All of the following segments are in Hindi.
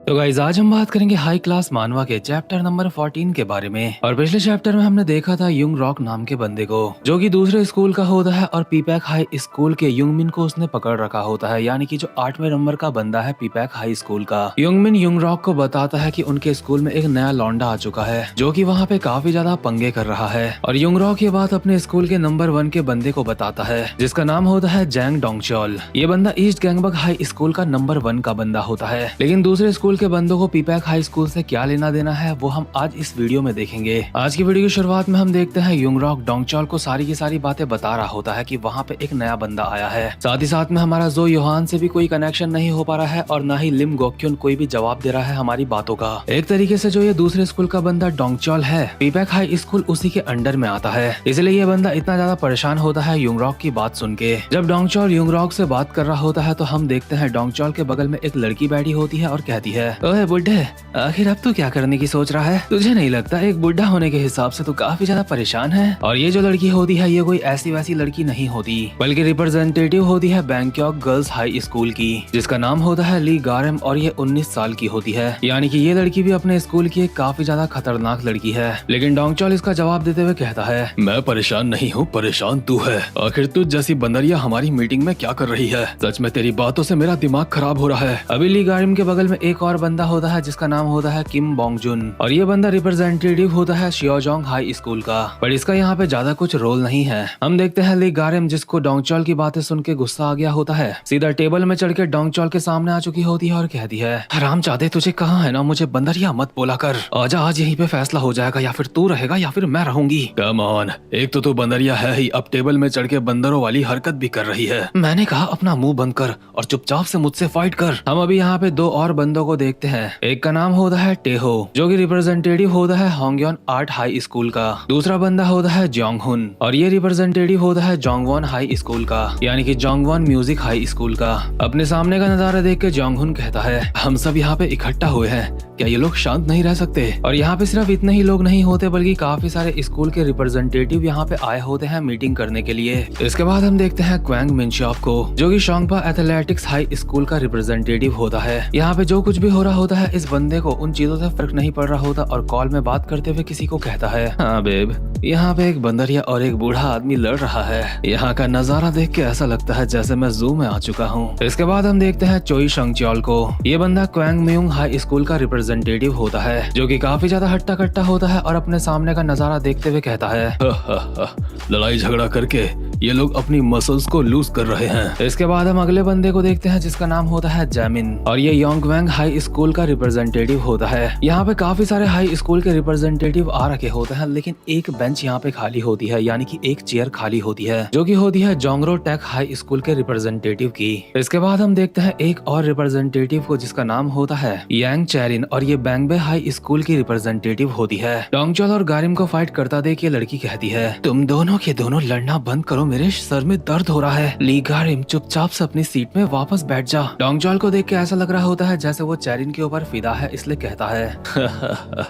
तो गाइस आज हम बात करेंगे हाई क्लास मानवा के चैप्टर नंबर 14 के बारे में। और पिछले चैप्टर में हमने देखा था युंग रॉक नाम के बंदे को जो कि दूसरे स्कूल का होता है और पीपैक हाई स्कूल के युंगमिन को उसने पकड़ रखा होता है, यानी कि जो 8वें नंबर का बंदा है पीपैक हाई स्कूल का। युंगमिन युंग रॉक को बताता है कि उनके स्कूल में एक नया लौंडा आ चुका है जो कि वहाँ पे काफी ज्यादा पंगे कर रहा है। और युंग रॉक ये बात अपने स्कूल के नंबर 1 के बंदे को बताता है जिसका नाम होता है जैंग डोंगचोल। ये बंदा ईस्ट गैंगबक हाई स्कूल का नंबर 1 का बंदा होता है, लेकिन दूसरे स्कूल के बंदों को पीपैक हाई स्कूल से क्या लेना देना है वो हम आज इस वीडियो में देखेंगे। आज की वीडियो की शुरुआत में हम देखते हैं युंग रॉक डोंगचोल को सारी की सारी बातें बता रहा होता है कि वहाँ पे एक नया बंदा आया है। साथ ही साथ में हमारा जो योहान से भी कोई कनेक्शन नहीं हो पा रहा है और न ही लिम गोक्युन कोई भी जवाब दे रहा है हमारी बातों का। एक तरीके से जो ये दूसरे स्कूल का बंदा डोंगचोल है पीपैक हाई स्कूल उसी के अंडर में आता है, इसलिए ये बंदा इतना ज्यादा परेशान होता है युंग रॉक की बात सुन के। जब डोंगचोल युंग रॉक से बात कर रहा होता है तो हम देखते हैं डोंगचोल के बगल में एक लड़की बैठी होती है और कहती है, ओए बुड्ढे, आखिर अब तू क्या करने की सोच रहा है? तुझे नहीं लगता एक बुढ़ा होने के हिसाब से तू काफी ज्यादा परेशान है? और ये जो लड़की होती है ये कोई ऐसी वैसी लड़की नहीं होती बल्कि रिप्रेजेंटेटिव होती है बैंकॉक गर्ल्स हाई स्कूल की जिसका नाम होता है ली गारम और ये 19 साल की होती है, यानी कि ये लड़की भी अपने स्कूल की एक काफी ज्यादा खतरनाक लड़की है। लेकिन डोंगचोल इसका जवाब देते हुए कहता है, मैं परेशान नहीं हूँ, परेशान तू है। आखिर तुझ जैसी बंदरिया हमारी मीटिंग में क्या कर रही है? सच में तेरी बातों से मेरा दिमाग खराब हो रहा है। अभी ली गारम के बगल में एक और बंदा होता है जिसका नाम होता है किम बोंगजुन और ये बंदा रिप्रेजेंटेटिव होता है शियोजोंग हाई स्कूल का, पर इसका यहाँ पे ज्यादा कुछ रोल नहीं है। हम देखते हैं ली गारम जिसको डोंगचोल की बातें सुन के गुस्सा आ गया होता है सीधा टेबल में चढ़ के डोंगचोल के सामने आ चुकी होती है और कहती है, हरामजादे तुझे कहाँ है ना, मुझे बंदरिया मत बोला कर। आजा, आज यहीं पे फैसला हो जाएगा, या फिर तू रहेगा या फिर मैं रहूंगी। कम ऑन, एक तो तू बंदरिया है ही, अब टेबल में चढ़ के बंदरों वाली हरकत भी कर रही है। मैंने कहा अपना मुंह बंद कर और चुपचाप से मुझसे फाइट कर। हम अभी यहाँ पे दो और बंदों को देखते हैं। एक का नाम होता है टेहो जो कि रिप्रेजेंटेटिव होता है होंगयोन आर्ट हाई स्कूल का, दूसरा बंदा होता है जोंगहुन और ये रिप्रेजेंटेटिव होता है जोंगवॉन हाई स्कूल का, यानी कि जोंगवॉन म्यूजिक हाई स्कूल का। अपने सामने का नजारा देख के जोंगहुन कहता है, हम सब यहाँ पे इकट्ठा हुए हैं, क्या ये लोग शांत नहीं रह सकते? और यहाँ पे सिर्फ इतने ही लोग नहीं होते बल्कि काफी सारे स्कूल के रिप्रेजेंटेटिव यहाँ पे आए होते हैं मीटिंग करने के लिए। इसके बाद हम देखते हैं क्वैंग मिनशॉप को जो कि शोंगपा एथलेटिक्स हाई स्कूल का रिप्रेजेंटेटिव होता है। यहाँ पे जो कुछ भी हो रहा होता है इस बंदे को उन चीजों से फर्क नहीं पड़ रहा होता और कॉल में बात करते हुए किसी को कहता है, हाँ बेब, यहाँ पे एक बंदरिया और एक बूढ़ा आदमी लड़ रहा है। यहाँ का नजारा देख के ऐसा लगता है जैसे मैं जू में आ चुका हूँ। इसके बाद हम देखते हैं चोई शंगच्योल को। ये बंदा क्वैंग म्यूंग हाई स्कूल का रिप्रेजेंटेटिव होता है जो कि काफी ज्यादा हट्टा कट्टा होता है और अपने सामने का नजारा देखते हुए कहता है, लड़ाई झगड़ा करके ये लोग अपनी मसल्स को लूज कर रहे हैं। इसके बाद हम अगले बंदे को देखते हैं जिसका नाम होता है जैमिन और ये योंगवेंग हाई स्कूल का रिप्रेजेंटेटिव होता है। यहाँ पे काफी सारे हाई स्कूल के रिप्रेजेंटेटिव आ रखे होते हैं लेकिन एक बेंच यहाँ पे खाली होती है, यानी कि एक चेयर खाली होती है जो कि होती है जोंगरो टेक हाई स्कूल के रिप्रेजेंटेटिव की। इसके बाद हम देखते हैं एक और रिप्रेजेंटेटिव को जिसका नाम होता है यांग चैरिन और ये बैंगबे हाई स्कूल की रिप्रेजेंटेटिव होती है। डोंगचोल और गारिम को फाइट करता देख ये लड़की कहती है, तुम दोनों के दोनों लड़ना बंद करो, मेरे सर में दर्द हो रहा है। ली गारिम चुपचाप से अपनी सीट में वापस बैठ जा। डोंगचोल को देख के ऐसा लग रहा होता है जैसे वो चैरिन के ऊपर फिदा है, इसलिए कहता है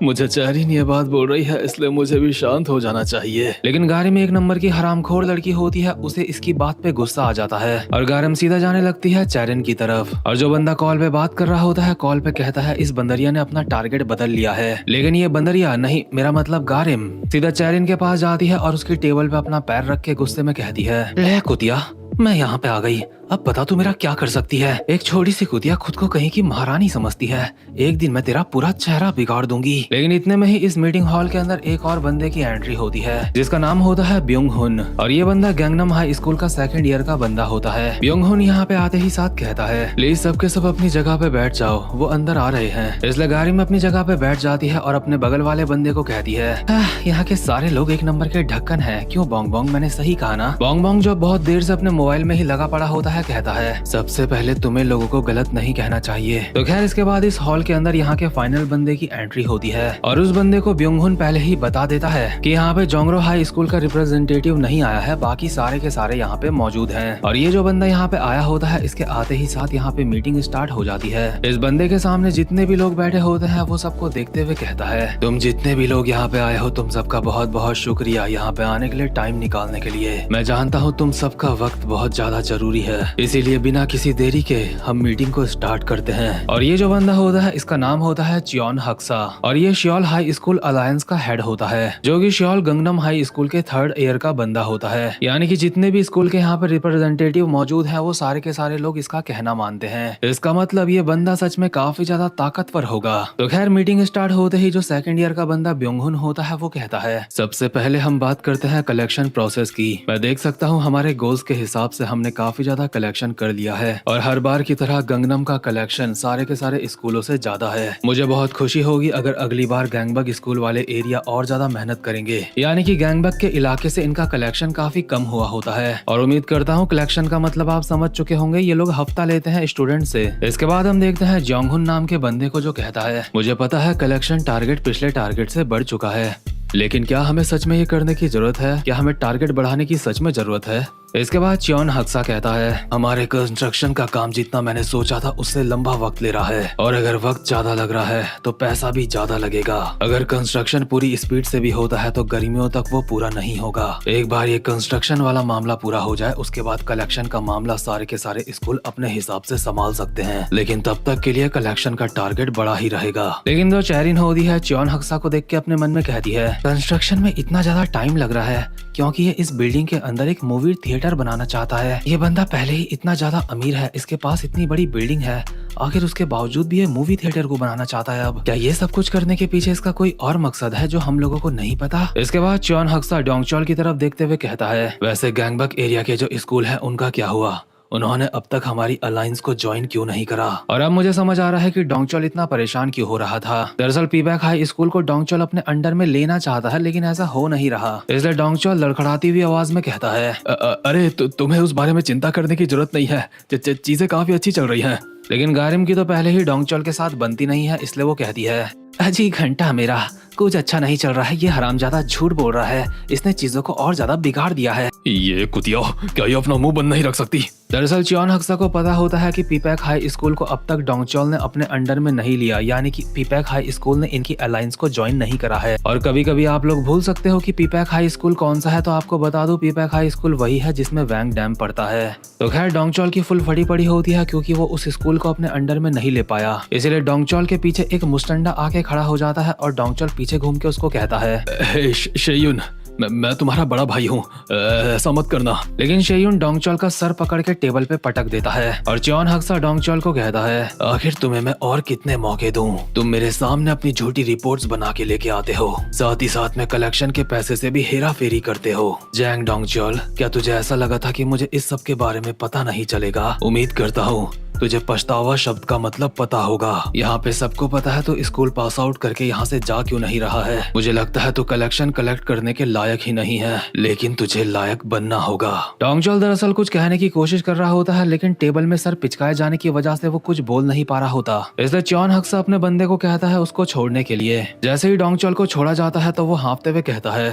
मुझे चैरिन ये बात बोल रही है इसलिए मुझे भी शांत हो जाना चाहिए। लेकिन गारिम एक नंबर की हरामखोर लड़की होती है, उसे इसकी बात पे गुस्सा आ जाता है और गारिम सीधा जाने लगती है चैरिन की तरफ। और जो बंदा कॉल पे बात कर रहा होता है कॉल पे कहता है, इस बंदरिया ने अपना टारगेट बदल लिया है। लेकिन ये बंदरिया नहीं, मेरा मतलब गारिम सीधा चैरिन के पास जाती है और उसकी टेबल पे अपना पैर रख के गुस्से में कहती है, ले कुतिया, मैं यहाँ पे आ गई, अब बता तू मेरा क्या कर सकती है? एक छोटी सी कुतिया खुद को कहीं की महारानी समझती है, एक दिन मैं तेरा पूरा चेहरा बिगाड़ दूंगी। लेकिन इतने में ही इस मीटिंग हॉल के अंदर एक और बंदे की एंट्री होती है जिसका नाम होता है ब्योंग हुन और ये बंदा गैंगनम हाई स्कूल का 2nd ईयर का बंदा होता है। ब्योंग हुन यहाँ पे आते ही साथ कहता है, प्लीज सबके सब अपनी जगह पे बैठ जाओ, वो अंदर आ रहे हैं। इसलिए गारिम अपनी जगह पे बैठ जाती है और अपने बगल वाले बंदे को कहती है, यहाँ के सारे लोग एक नंबर के ढक्कन है, क्यों बोंग बोंग, मैंने सही कहा ना? बोंग बोंग जो बहुत देर से अपने मोबाइल में ही लगा पड़ा होता है कहता है, सबसे पहले तुम्हें लोगों को गलत नहीं कहना चाहिए। तो खैर इसके बाद इस हॉल के अंदर यहाँ के फाइनल बंदे की एंट्री होती है और उस बंदे को ब्योंगहुन पहले ही बता देता है कि यहाँ पे जोंगरो हाई स्कूल का रिप्रेजेंटेटिव नहीं आया है, बाकी सारे के सारे यहाँ पे मौजूद हैं। और ये जो बंदा यहाँ पे आया होता है इसके आते ही साथ यहाँ पे मीटिंग स्टार्ट हो जाती है। इस बंदे के सामने जितने भी लोग बैठे होते हैं वो सबको देखते हुए कहता है, तुम जितने भी लोग यहाँ पे आए हो तुम सबका बहुत बहुत शुक्रिया यहाँ पे आने के लिए, टाइम निकालने के लिए। मैं जानता हूँ तुम सबका वक्त बहुत ज्यादा जरूरी है, इसीलिए बिना किसी देरी के हम मीटिंग को स्टार्ट करते हैं। और ये जो बंदा होता है इसका नाम होता है चियोन हक्सा और ये श्योल हाई स्कूल अलायंस का हेड होता है, जो कि श्योल गंगनम हाई स्कूल के 3rd ईयर का बंदा होता है। यानी कि जितने भी स्कूल के यहाँ पर रिप्रेजेंटेटिव मौजूद हैं वो सारे के सारे लोग इसका कहना मानते हैं। इसका मतलब ये बंदा सच में काफी ज्यादा ताकतवर होगा। तो खैर मीटिंग स्टार्ट होते ही जो 2nd ईयर का बंदा ब्योंगहुन होता है वो कहता है, सबसे पहले हम बात करते हैं कलेक्शन प्रोसेस की। मैं देख सकता हूँ हमारे गोल्स के हिसाब से हमने काफी ज्यादा कलेक्शन कर लिया है और हर बार की तरह गंगनम का कलेक्शन सारे के सारे स्कूलों से ज्यादा है। मुझे बहुत खुशी होगी अगर अगली बार गैंगबग स्कूल वाले एरिया और ज्यादा मेहनत करेंगे। यानी कि गैंगबग के इलाके से इनका कलेक्शन काफी कम हुआ होता है और उम्मीद करता हूँ कलेक्शन का मतलब आप समझ चुके होंगे। ये लोग हफ्ता लेते हैं स्टूडेंट से। इसके बाद हम देखते हैं जोंगहुन नाम के बंदे को, जो कहता है, मुझे पता है कलेक्शन टारगेट पिछले टारगेट से बढ़ चुका है, लेकिन क्या हमें सच में ये करने की जरूरत है? क्या हमें टारगेट बढ़ाने की सच में जरूरत है? इसके बाद चियोन हक्सा कहता है, हमारे कंस्ट्रक्शन का काम जितना मैंने सोचा था उससे लंबा वक्त ले रहा है और अगर वक्त ज्यादा लग रहा है तो पैसा भी ज्यादा लगेगा। अगर कंस्ट्रक्शन पूरी स्पीड से भी होता है तो गर्मियों तक वो पूरा नहीं होगा। एक बार ये कंस्ट्रक्शन वाला मामला पूरा हो जाए उसके बाद कलेक्शन का मामला सारे के सारे स्कूल अपने हिसाब से संभाल सकते हैं, लेकिन तब तक के लिए कलेक्शन का टारगेट बड़ा ही रहेगा। लेकिन जो चेरिन होती है चियोन हक्सा को देख के अपने मन में कहती है, कंस्ट्रक्शन में इतना ज्यादा टाइम लग रहा है क्योंकि ये इस बिल्डिंग के अंदर एक मूवी थिएटर बनाना चाहता है। ये बंदा पहले ही इतना ज्यादा अमीर है, इसके पास इतनी बड़ी बिल्डिंग है, आखिर उसके बावजूद भी ये मूवी थिएटर को बनाना चाहता है। अब क्या ये सब कुछ करने के पीछे इसका कोई और मकसद है जो हम लोगों को नहीं पता? इसके बाद चियोन हक्सा डोंगचोल की तरफ देखते हुए कहता है, वैसे गैंगबक एरिया के जो स्कूल है उनका क्या हुआ? उन्होंने अब तक हमारी अलायंस को ज्वाइन क्यों नहीं करा? और अब मुझे समझ आ रहा है कि डोंगचोल इतना परेशान क्यों हो रहा था। दरअसल पीबैक हाई स्कूल को डोंगचोल अपने अंडर में लेना चाहता है, लेकिन ऐसा हो नहीं रहा। इसलिए डोंगचोल लड़खड़ाती हुई आवाज में कहता है, अरे तुम्हें उस बारे में चिंता करने की जरूरत नहीं है, चीजें काफी अच्छी चल रही हैं। लेकिन गारिम की तो पहले ही डोंगचोल के साथ बनती नहीं है, इसलिए वो कहती है, अजी घंटा मेरा कुछ अच्छा नहीं चल रहा है, ये हरामजादा झूठ बोल रहा है, इसने चीजों को और ज्यादा बिगाड़ दिया है। ये कुतिया, क्या ये अपना मुंह बंद नहीं रख सकती? दरअसल चियोन हक्सा को पता होता है कि पीपैक हाई स्कूल को अब तक डोंगचोल ने अपने अंडर में नहीं लिया, यानी कि पीपैक हाई स्कूल ने इनकी अलायंस को ज्वाइन नहीं करा है। और कभी कभी आप लोग भूल सकते हो कि पीपैक हाई स्कूल कौन सा है, तो आपको बता दूं पीपैक हाई स्कूल वही है जिसमें वैंग डैम पड़ता है। तो खैर डोंगचोल की फुल फटी पड़ी होती है क्योंकि वो उस स्कूल को अपने अंडर में नहीं ले पाया, इसलिए डोंगचोल के पीछे एक मुस्टंडा आके खड़ा हो जाता है और डोंगचोल पीछे घूम के उसको कहता है, शेयुन मैं तुम्हारा बड़ा भाई हूँ, ऐसा मत करना। लेकिन शेयुन डोंगचोल का सर पकड़ के टेबल पे पटक देता है और चियोन हक्सा डोंगचोल को कहता है, आखिर तुम्हें मैं और कितने मौके दूं? तुम मेरे सामने अपनी झूठी रिपोर्ट्स बना के लेके आते हो, साथ ही साथ में कलेक्शन के पैसे से भी हेरा फेरी करते हो। जैंग डोंगचोल, क्या तुझे ऐसा लगा था कि मुझे इस सब के बारे में पता नहीं चलेगा? उम्मीद करता हूँ तुझे पछतावा शब्द का मतलब पता होगा। यहाँ पे सबको पता है तो स्कूल पास आउट करके यहाँ से जा क्यों नहीं रहा है? मुझे लगता है तू कलेक्शन कलेक्ट करने के लायक ही नहीं है, लेकिन तुझे लायक बनना होगा। डोंगचोल दरअसल कुछ कहने की कोशिश कर रहा होता है, लेकिन टेबल में सर पिचकाए जाने की वजह से वो कुछ बोल नहीं पा रहा होता। इसलिए चियोन हक्सा अपने बंदे को कहता है उसको छोड़ने के लिए। जैसे ही डोंगचोल को छोड़ा जाता है तो वो हाँफते हुए कहता है,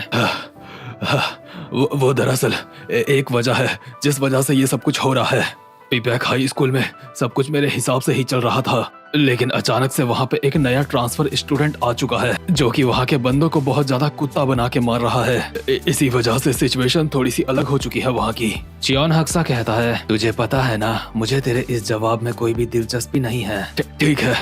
वो दरअसल एक वजह है जिस वजह से ये सब कुछ हो रहा है। पीपैक हाई स्कूल में सब कुछ मेरे हिसाब से ही चल रहा था, लेकिन अचानक से वहाँ पे एक नया ट्रांसफर स्टूडेंट आ चुका है जो कि वहाँ के बंदों को बहुत ज्यादा कुत्ता बना के मार रहा है। इसी वजह से सिचुएशन थोड़ी सी अलग हो चुकी है वहाँ की। चियोन हक्सा कहता है, तुझे पता है ना, मुझे तेरे इस जवाब में कोई भी दिलचस्पी नहीं है। ठीक है,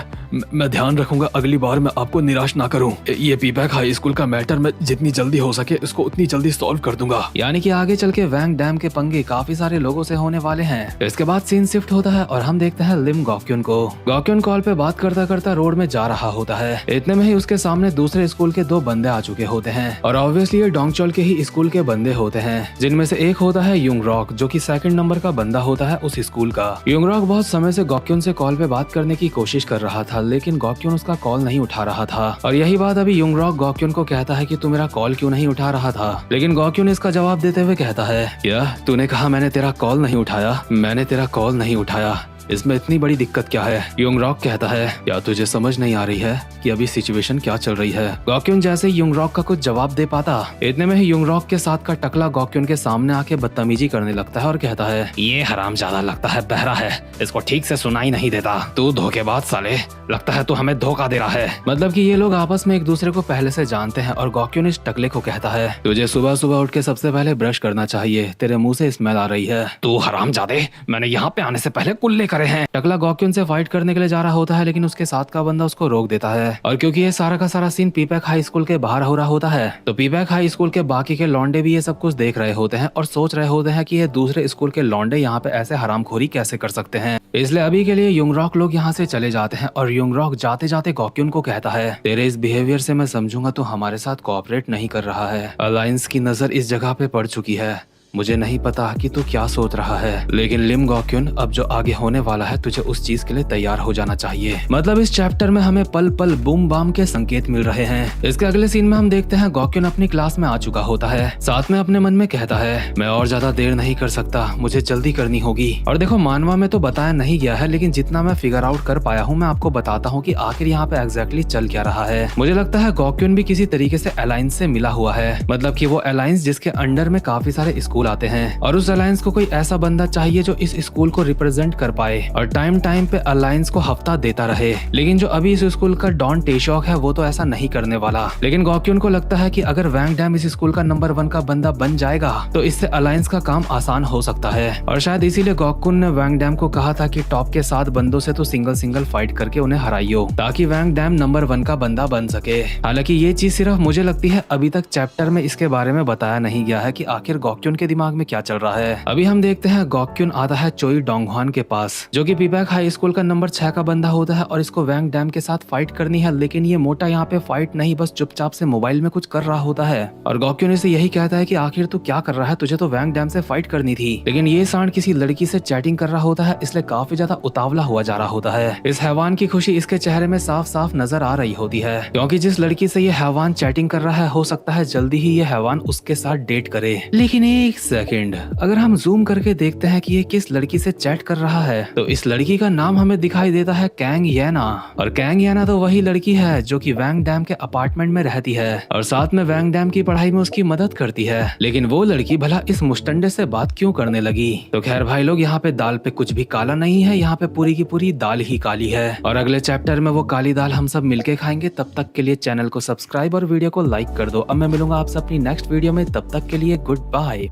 मैं ध्यान रखूंगा अगली बार मैं आपको निराश ना करूं। ये पीपैक हाई स्कूल का मैटर मैं जितनी जल्दी हो सके इसको उतनी जल्दी सॉल्व कर दूंगा। यानी कि आगे चल के वैंग डैम के पंगे काफी सारे लोगों से होने वाले हैं। इसके बाद सीन शिफ्ट होता है और हम देखते हैं लिम गॉक्यून को। गॉक्यून कॉल पे बात करता करता रोड में जा रहा होता है। इतने में ही उसके सामने दूसरे स्कूल के 2 बंदे आ चुके होते हैं और ऑब्वियसली ये डोंगचोल के ही स्कूल के बंदे होते हैं, जिनमें से एक होता है युंग रॉक जो कि 2nd नंबर का बंदा होता है उस स्कूल का। युंग रॉक बहुत समय से गॉक्यून से कॉल पे बात करने की कोशिश कर रहा था, लेकिन गॉक्यून उसका कॉल नहीं उठा रहा था। और यही बात अभी युंग रॉक गॉक्यून को कहता है कि तू मेरा कॉल क्यों नहीं उठा रहा था। लेकिन गॉक्यून इसका जवाब देते हुए कहता है, क्या तूने कहा मैंने तेरा कॉल नहीं उठाया? मैंने तेरा कॉल नहीं उठाया, इसमें इतनी बड़ी दिक्कत क्या है? युंग रॉक कहता है, क्या तुझे समझ नहीं आ रही है कि अभी सिचुएशन क्या चल रही है? गॉक्यून जैसे युंग रॉक का कुछ जवाब दे पाता, इतने में ही युंग रॉक के साथ का टकला गॉक्यून के सामने आके बदतमीजी करने लगता है और कहता है, ये हरामजादा लगता है बहरा है, इसको ठीक से सुनाई नहीं देता। तू धोखेबाज साले, लगता है तू हमें धोखा दे रहा है। मतलब कि ये लोग आपस में एक दूसरे को पहले से जानते हैं और गॉक्यून इस टकले को कहता है, तुझे सुबह सुबह उठ के सबसे पहले ब्रश करना चाहिए, तेरे मुंह से स्मेल आ रही है। तू हरामजादे, मैंने यहाँ पे आने से पहले कुल्ले करे हैं। टकला गॉक्यून से फाइट करने के लिए जा रहा होता है, लेकिन उसके साथ का बंदा उसको रोक देता है। और क्योंकि ये सारा का सारा सीन पीपैक हाई स्कूल के बाहर हो रहा होता है, तो पीपैक हाई स्कूल के बाकी के लौंडे भी ये सब कुछ देख रहे होते हैं और सोच रहे होते हैं कि ये दूसरे स्कूल के लौंडे यहाँ पे ऐसे हरामखोरी कैसे कर सकते हैं। इसलिए अभी के लिए युंग रॉक लोग यहाँ से चले जाते हैं और युंग रॉक जाते जाते गॉक्यून को कहता है, तेरे इस बिहेवियर से मैं समझूंगा तू हमारे साथ कोऑपरेट नहीं कर रहा है। अलायंस की नजर इस जगह पे पड़ चुकी है। मुझे नहीं पता कि तू क्या सोच रहा है, लेकिन लिम गॉक्यून, अब जो आगे होने वाला है तुझे उस चीज के लिए तैयार हो जाना चाहिए। मतलब इस चैप्टर में हमें पल पल बूम बाम के संकेत मिल रहे हैं। इसके अगले सीन में हम देखते हैं गॉक्यून अपनी क्लास में आ चुका होता है, साथ में अपने मन में कहता है, मैं और ज्यादा देर नहीं कर सकता, मुझे जल्दी करनी होगी। और देखो मानवा में तो बताया नहीं गया है, लेकिन जितना मैं फिगर आउट कर पाया हूँ मैं आपको बताता हूँ कि आखिर यहाँ पे एग्जैक्टली चल क्या रहा है। मुझे लगता है गॉक्यून भी किसी तरीके से अलायंस से मिला हुआ है, मतलब कि वो अलायंस जिसके अंडर में काफी सारे स्कूल आते हैं और उस अलायंस को कोई ऐसा बंदा चाहिए जो इस स्कूल को रिप्रेजेंट कर पाए और टाइम टाइम पे अलायंस को हफ्ता देता रहे। लेकिन जो अभी इस स्कूल का डॉन टेशॉक है वो तो ऐसा नहीं करने वाला। लेकिन गॉक्यून को लगता है कि अगर वैंग डैम इस स्कूल का नंबर 1 का बंदा बन जाएगा तो इससे अलायंस का काम आसान हो सकता है। और शायद इसीलिए गॉक्यून ने वैंग डैम को कहा था कि टॉप के 7 बंदों से तो सिंगल सिंगल फाइट करके उन्हें हराइयो, ताकि वैंग डैम नंबर 1 का बंदा बन सके। हालांकि ये चीज सिर्फ मुझे लगती है अभी तक चैप्टर में इसके बारे में बताया नहीं गया है कि आखिर गॉक्यून के दिमाग में क्या चल रहा है। अभी हम देखते हैं गॉक्यून आता है चोई डोंगह्वान के पास, जो कि पीपैक हाई स्कूल का नंबर 6 का बंदा होता है और इसको वैंग डैम के साथ फाइट करनी है। लेकिन ये मोटा यहाँ पे फाइट नहीं, बस चुपचाप से मोबाइल में कुछ कर रहा होता है। और गॉक्यून इसे यही कहता है कि आखिर तू क्या कर रहा है, तुझे तो वैंग डैम से फाइट करनी थी। लेकिन ये सांड किसी लड़की से चैटिंग कर रहा होता है, इसलिए काफी ज्यादा उतावला हुआ जा रहा होता है। इस हैवान की खुशी इसके चेहरे में साफ साफ नजर आ रही होती है, क्योंकि जिस लड़की से ये हैवान चैटिंग कर रहा है हो सकता है जल्दी ही ये हैवान उसके साथ डेट करे। लेकिन एक सेकेंड, अगर हम जूम करके देखते हैं कि ये किस लड़की से चैट कर रहा है, तो इस लड़की का नाम हमें दिखाई देता है कैंग येना। और कैंग येना तो वही लड़की है जो कि वैंग डैम के अपार्टमेंट में रहती है और साथ में वैंग डैम की पढ़ाई में उसकी मदद करती है। लेकिन वो लड़की भला इस मुस्टंडे से बात क्यों करने लगी? तो खैर भाई लोग, यहाँ पे दाल पे कुछ भी काला नहीं है, यहाँ पे पूरी की पूरी दाल ही काली है। और अगले चैप्टर में वो काली दाल हम सब मिलके खाएंगे। तब तक के लिए चैनल को सब्सक्राइब और वीडियो को लाइक कर दो। अब मैं मिलूंगा आपसे अपनी नेक्स्ट वीडियो में, तब तक के लिए गुड बाय।